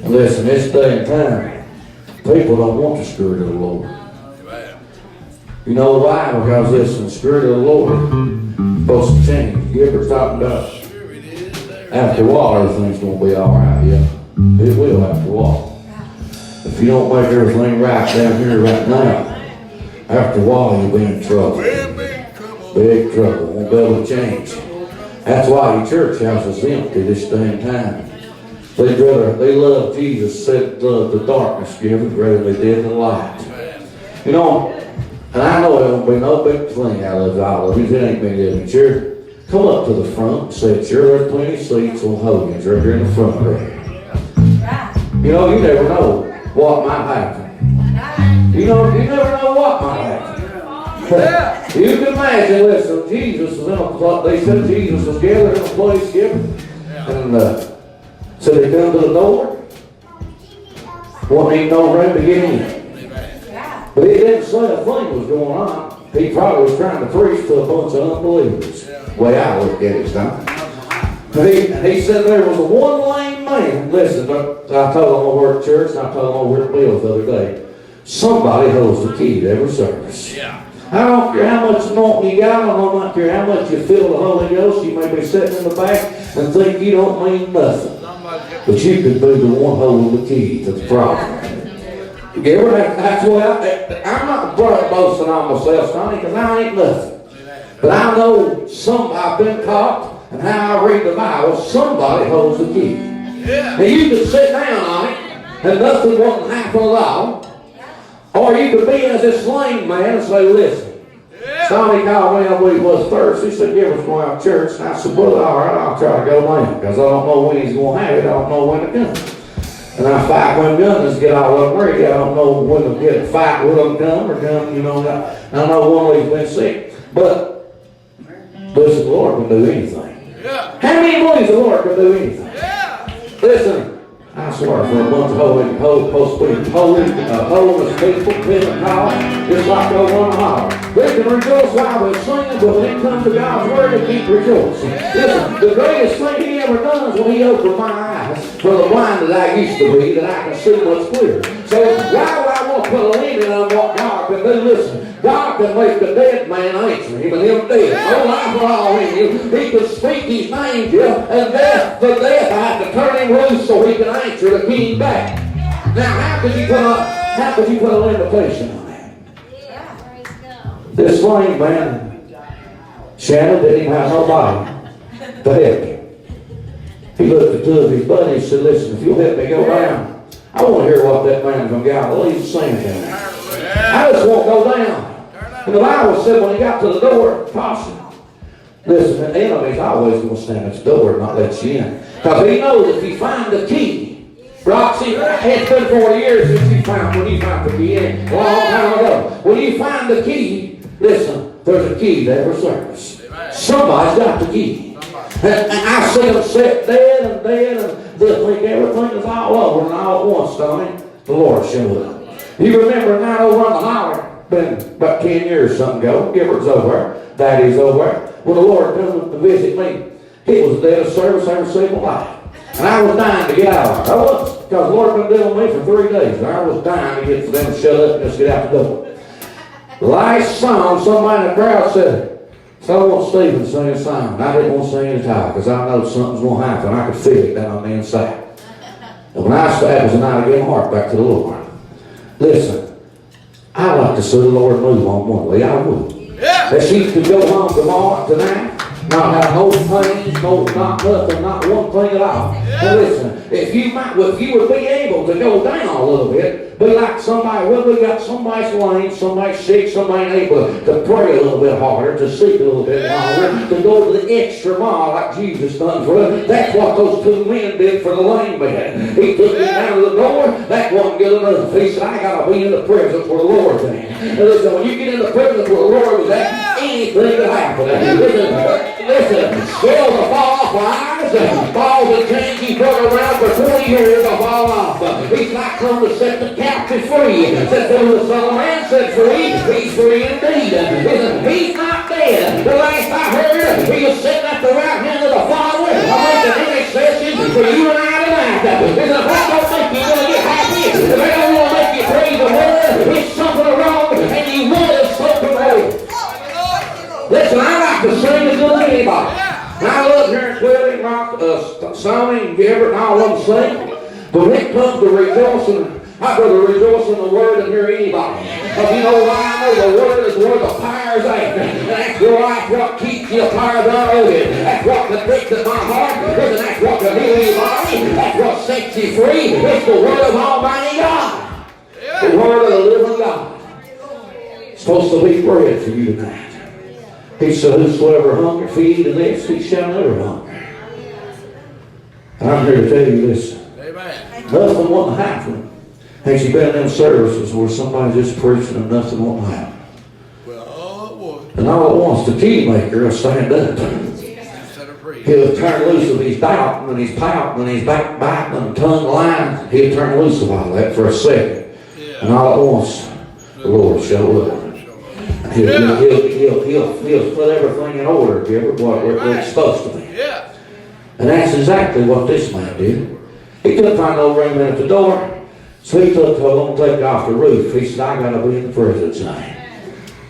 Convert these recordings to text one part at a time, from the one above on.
Listen, this day and time, people don't want the Spirit of the Lord. You know why? Because listen, the Spirit of the Lord is supposed to change. You ever talking about after a while everything's going to be all right? Yeah, it will after a while. If you don't make everything right down here right now, after a while you'll be in trouble. Big trouble. Won't be able to change. That's why your church house is empty this day and time. They love Jesus, said the darkness given rather than they did the light. You know, and I know it won't be no big thing out of all of you. It ain't been living church. Come up to the front and say, sure, there's plenty of seats on Hogan's right here in the front row. You know, you never know what might happen. You never know what might happen. You can imagine, listen, Jesus was in a place, they said Jesus was gathered in a place given. And so they come to the door. Wasn't even no room to get in. But he didn't say a thing was going on. He probably was trying to preach to a bunch of unbelievers. The way I look at it, son. He said there was a one lame man. Listen, I told him over at church, and I told him over at Bill's the other day. Somebody holds the key to every service. I don't care how much anointing you got. I don't care how much you feel the Holy Ghost. You may be sitting in the back and think you don't mean nothing. But you could be the one holding the key to the problem. That's why I'm not boasting on myself, Sonny, because I ain't nothing. But I know I've been taught, and how I read the Bible, somebody holds the key. Now you could sit down on it, and nothing won't happen at all. Or you could be as this lame man and say, listen, Sonny called me, I believe it was Thursday. He said, give us going out to church. And I said, well, all right, I'll try to go down, because I don't know when he's going to have it. I don't know when to come. And I fight when guns get all of them ready. I don't know when to get a fight with them come or come, you know. I know one of them's been sick. But listen, the Lord can do anything. How many believe the Lord can do anything? Listen. I swear, for a bunch of holiness people, Pentecost, just like over on the holler. They can rejoice while we're singing, but when it comes to God's word, they keep rejoicing. Listen, the greatest thing he ever done is when he opened my eyes for the blind that I used to be, that I can see much clearer. So why would I want to put a limit on what God can do? Listen, God can make the dead man answer him, and him dead. No life at all in you. He can speak his name to you, and the death I have to turn him loose so he can answer the king back. Now, how could you put a limitation on that? This lame man, Shannon, didn't even have nobody to help him. He looked at two of his buddies and said, listen, if you'll help me go down, I want to hear what that man from Galilee is saying to me. I just won't go down. And the Bible said when he got to the door, Tasha, listen, the enemy's always going to stand at the door and not let you in. Because he knows if you find the key, Roxy, it's been 40 years since you found the key in, a long time ago. When you find the key, listen, there's a key to every service. Somebody's got the key. And I see them sit dead and they think everything is all over, and all at once, Tony, the Lord showed up. You remember a night over on the holler, been about 10 years something ago, Gilbert's over there, Daddy's over there. When the Lord come to visit me, it was the day of service I received my life. And I was dying to get out of there. I was, because the Lord had been dealing with me for 3 days. And I was dying to get for them to shut up and just get out the door. The last song, somebody in the crowd said, so I want Stephen to sing a song. And I didn't want to sing it at all because I know something's going to happen. I could feel it down on the inside. And when I started, it was a night to give my heart back to the Lord. Listen, I like to see the Lord move on one way. I would. That she could go home tomorrow, tonight, not have no pain, not nothing, not one thing at all. And listen, if you would be able to go down a little bit, be like somebody, well, we got somebody's lame, somebody's sick, somebody ain't able to pray a little bit harder, to seek a little bit longer, to go to the extra mile like Jesus done for us. That's what those two men did for the lame man. He took him down to the door. That wasn't good enough. He said, I got to be in the presence where the Lord's at. And listen, when you get in the presence where the Lord was at, anything can happen. Listen, scales will fall off our eyes, balls and chains he's run around for 20 years will fall off. He's not come to set the captive free. Said who the Son of Man set free, he's free indeed. Listen, he's not dead. The last I heard, he was sitting at the right hand of the Father. I'm making intercession for you and I tonight. Listen, if that don't make you When it comes to rejoicing, I'd rather rejoice in the Word than hear anybody. Because you know why? I know the Word is where the fire's at. And that's what keeps you fired unloaded. That's what convicts my heart. And that's what can heal your body. That's what sets you free. It's the Word of Almighty God. The Word of the living God. It's supposed to be bread for you tonight. He said, whosoever hunger, feed, and this, he shall never hunger. I'm here to tell you this. Amen. Nothing won't happen. Has you been in them services where somebody's just preaching and nothing won't happen? Well, and all at once, the key maker will stand up. He'll turn loose of his doubting and his pouting and his backbiting and tongue lying. He'll turn loose of all that for a second. And all at once, the Lord show up. He'll put everything in order, give it what it's supposed to be. And that's exactly what this man did. He couldn't find no ring at the door. So he took to take off the roof. He said, I got to be in the presence tonight.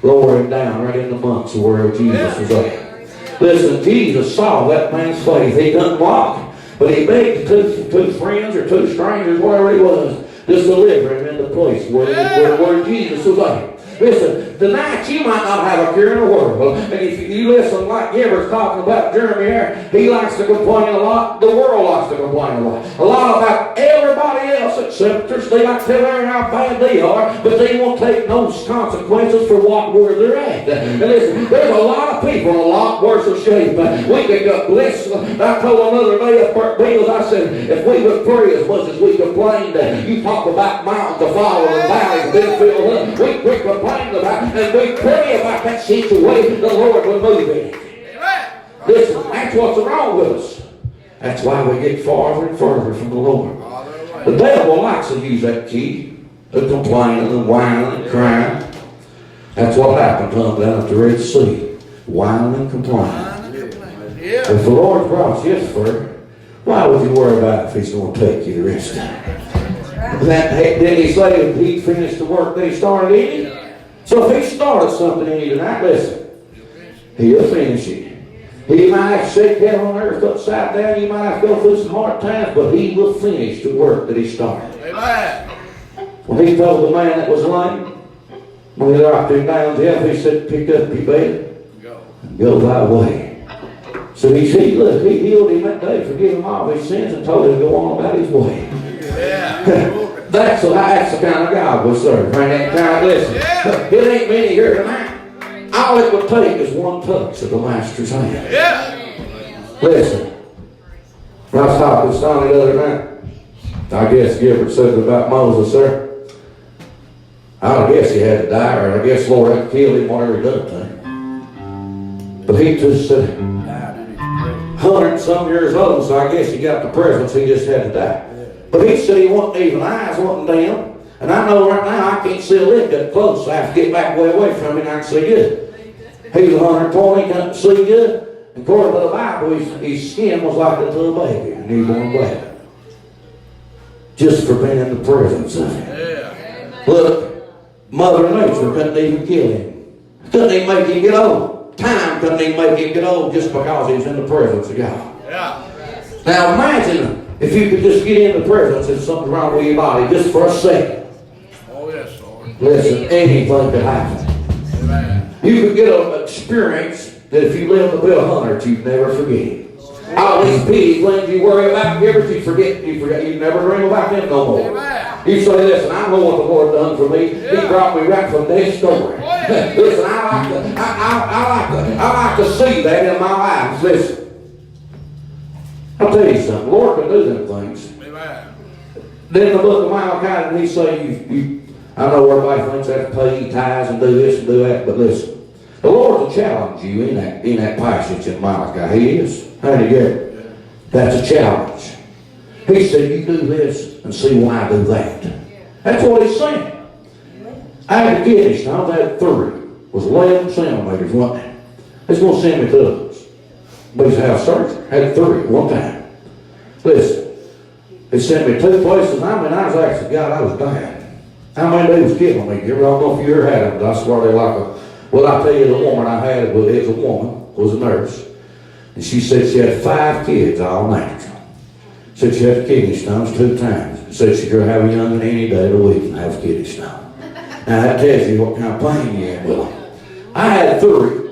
Lower him down right in the months where Jesus was at. Listen, Jesus saw that man's faith. He couldn't walk, but he begged two friends or two strangers, wherever he was, just deliver him in the place where Jesus was at. Listen, tonight you might not have a cure in the world. And if you listen like Gibber's talking about Jeremy here, he likes to complain a lot. The world likes to complain a lot. A lot about everybody else except us. They like to tell them how bad they are, but they won't take no consequences for where they're at. And listen, there's a lot of people in a lot worse of shape. We could get blessed. I told another day at Fort Bills, I said, if we would pray as much as we complained, you talk about mountains to follow and valleys being filled up. We complain about and we pray about that situation, the Lord will move in it. Listen, that's what's wrong with us. That's why we get farther and further from the Lord. The devil likes to use that key to complaining and whining and crying. That's what happened to them down at the Red Sea. Whining and complaining. If the Lord brought you for, why would you worry about if he's going to take you the rest of it? Didn't he say he finished the work that he started in you? So if he started something in you tonight, listen, he'll finish it. He might have to shake heaven on earth upside down. You might have to go through some hard times, but he will finish the work that he started. Amen. When he told the man that was lame, when he dropped him down to hell, he said, pick up your bed and go thy way. So he said, look, he healed him that day, forgive him all his sins, and told him to go on about his way. Yeah. That's the kind of God we serve. Listen, it ain't many here tonight. All it would take is one touch of the Master's hand. Yeah. Listen, when I was talking to Sonny the other night, I guess Gilbert said about Moses there. I guess he had to die, or I guess Lord had to kill him, whatever he done to him. But he just said, 100-some years old, so I guess he got the presence, he just had to die. But he said he wasn't even eyes, wasn't down. And I know right now I can't see a lick that close, so I have to get back way away from him and I can see good. He was 120, couldn't see good. And according to the Bible, his skin was like that to a baby, a newborn baby. Just for being in the presence of him. Yeah. Look, Mother Nature couldn't even kill him. Couldn't even make him get old. Time couldn't even make him get old just because he was in the presence of God. Yeah. Now imagine if you could just get in the presence and something wrong with your body just for a second. Oh yes, Lord. Listen, anything could happen. Amen. You could get an experience that if you live to be 100, you'd never forget. All these petty things you worry about, you forget, you never dream about them no more. Amen. You say, listen, I know what the Lord done for me. Yeah. He brought me right from death's door. Oh, yeah. Listen, I like to see that in my life. Listen. I'll tell you something. The Lord can do them things. Amen. Then in the book of Malachi, he say, I know everybody thinks they have to pay tithes and do this and do that, but listen, the Lord will challenge you in that passage in Malachi. He is. How do you get it? That's a challenge. He said, you do this and see why I do that. That's what he's saying. I had to get this. I had 3. It was 11 centimeters, wasn't it? It's going to send me to others. But he's had surgery. Had 3 at one time. Listen, it sent me 2 places. I was actually, God, I was dying. How many days was killing me? I don't know if you ever had them. I swear they like a, well, I tell you, the woman I had, well, it was a woman, was a nurse. And she said she had 5 kids, all natural. Said she had kidney stones 2 times. Said she could have a young'un any day of the week and have a kidney stone. Now that tells you what kind of pain you're in with them. I had 3.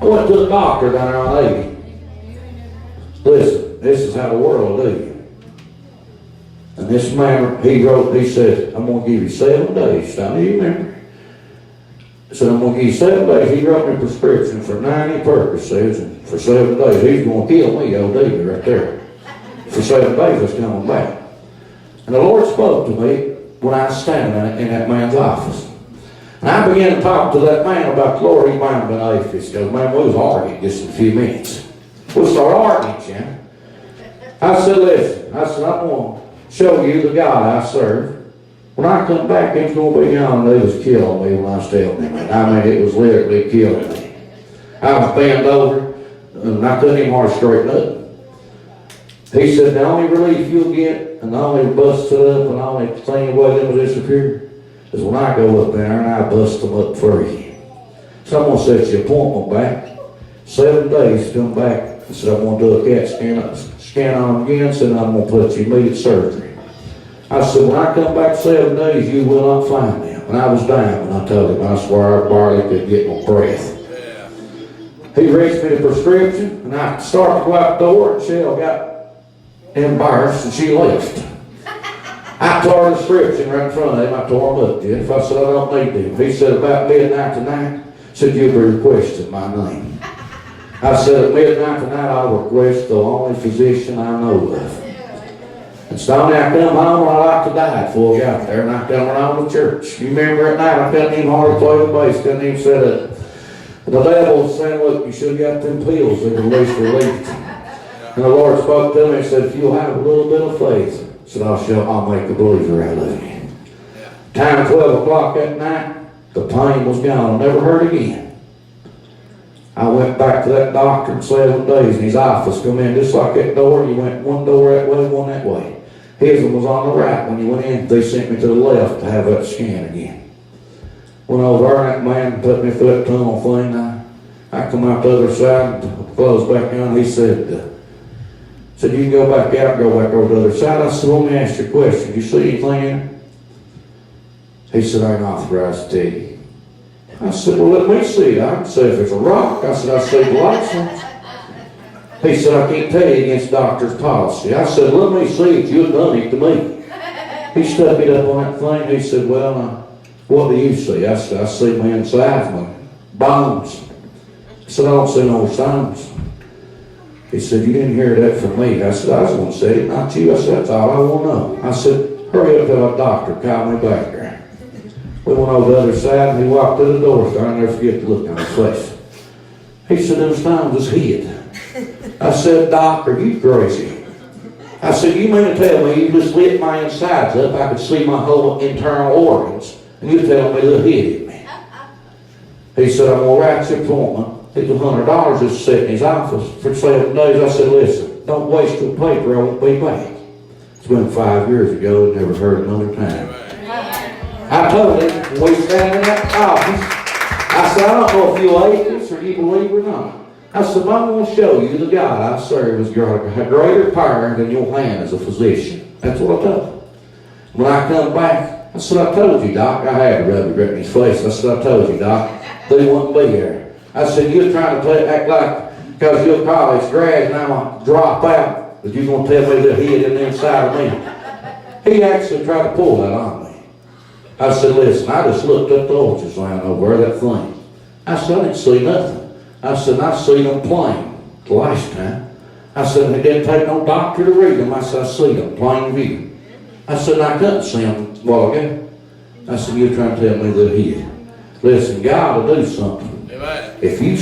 I went to the doctor down there on 80. Listen, this is how the world will do you. And this man, he said, I'm going to give you 7 days. Now, do you remember? He said, I'm going to give you 7 days. He wrote me a prescription for 90 Percocets, and for 7 days, he's going to kill me, old David, right there. For 7 days, it's coming back. And the Lord spoke to me when I was standing in that man's office. And I began to talk to that man about the Lord. He might have been an atheist. Because, man, we was arguing just in a few minutes. We'll start arguing, Jim. I said, listen, I said, I'm going to show you the God I serve. When I come back, it's going to be gone. They was killing me when I was telling him. I mean, it was literally killing me. I was bent over, and I couldn't even hardly straighten up. He said, the only relief you'll get, and the only busted up, and the only thing away them will disappear, is when I go up there and I bust them up for you. So I'm going to set your appointment back. 7 days, come back. I said, I'm going to do a CAT scan on them again. Said, I'm going to put you immediate surgery. I said, when I come back 7 days, you will not find them. And I was down, and I told him, I swear I barely could get no breath. He reached me the prescription, and I started to go out the door, and Shell got embarrassed, and she left. I tore the prescription right in front of him. I tore him up, Jeff. I said, I don't need them. He said, about midnight tonight, said, you'll be requesting my name. I said, at midnight tonight, I'll request the only physician I know of. And Stoney, I come home and I like to die before I got there, and I come around to church. You remember at night, I couldn't even hardly play the bass, couldn't even set up. The devil was saying, look, you should have got them pills that were least relieved. And the Lord spoke to me and said, if you'll have a little bit of faith, he said, I'll make a believer out of you. Time 12 o'clock that night, the pain was gone. I never hurt again. I went back to that doctor in 7 days, and his office come in just like that door. You went one door that way, one that way. His one was on the right. When you went in, they sent me to the left to have that scan again. Went over there, and that man put me through that tunnel thing. I come out the other side, and closed back on. He said, you can go back out, go back over the other side. I said, let me ask you a question. You see anything in it? He said, I ain't authorized to tell you. I said, well, let me see. I can say if it's a rock. I said, I see the license. He said, I can't tell you against doctor's policy. I said, let me see if you've done it to me. He stuck it up on that thing. He said, well, what do you see? I said, I see my insides, my bones. I said, I don't see no stones. He said, you didn't hear that from me. I said, I was going to say it, not you. I said, that's all I want to know. I said, hurry up to that doctor. Call me back there. We went over the other side, and he walked to the door. So I'll never forget the look on his face. He said, them stones was hid. I said, doctor, you crazy. I said, you mean to tell me you just lit my insides up, I could see my whole internal organs, and you tell me they're hid me? He said, I'm going to write your appointment. It was $100 just sitting in his office for 7 days. I said, listen, don't waste your paper, I won't be back. It's been 5 years ago, never heard another time. I told him, when we stand in that office, I said, I don't know if you're atheist or you believe or not. I said, I'm going to show you the God I serve has got a greater power than your hand as a physician. That's what I told him. When I come back, I said, I told you, Doc. I had to rub it right in his face. I said, I told you, Doc, they wouldn't be here. I said, you're trying to act like, because you're a college grad and I'm going to drop out, that you're going to tell me that he had in the inside of me. He actually tried to pull that on me. I said, listen, I just looked up the ultrasound over that thing. I said, I didn't see nothing. I said, I seen them plain the last time. I said, it didn't take no doctor to read them. I said, I see them plain view. I said, I couldn't see them a while ago. I said, you're trying to tell me they're here. Listen, God will do something. Amen. If you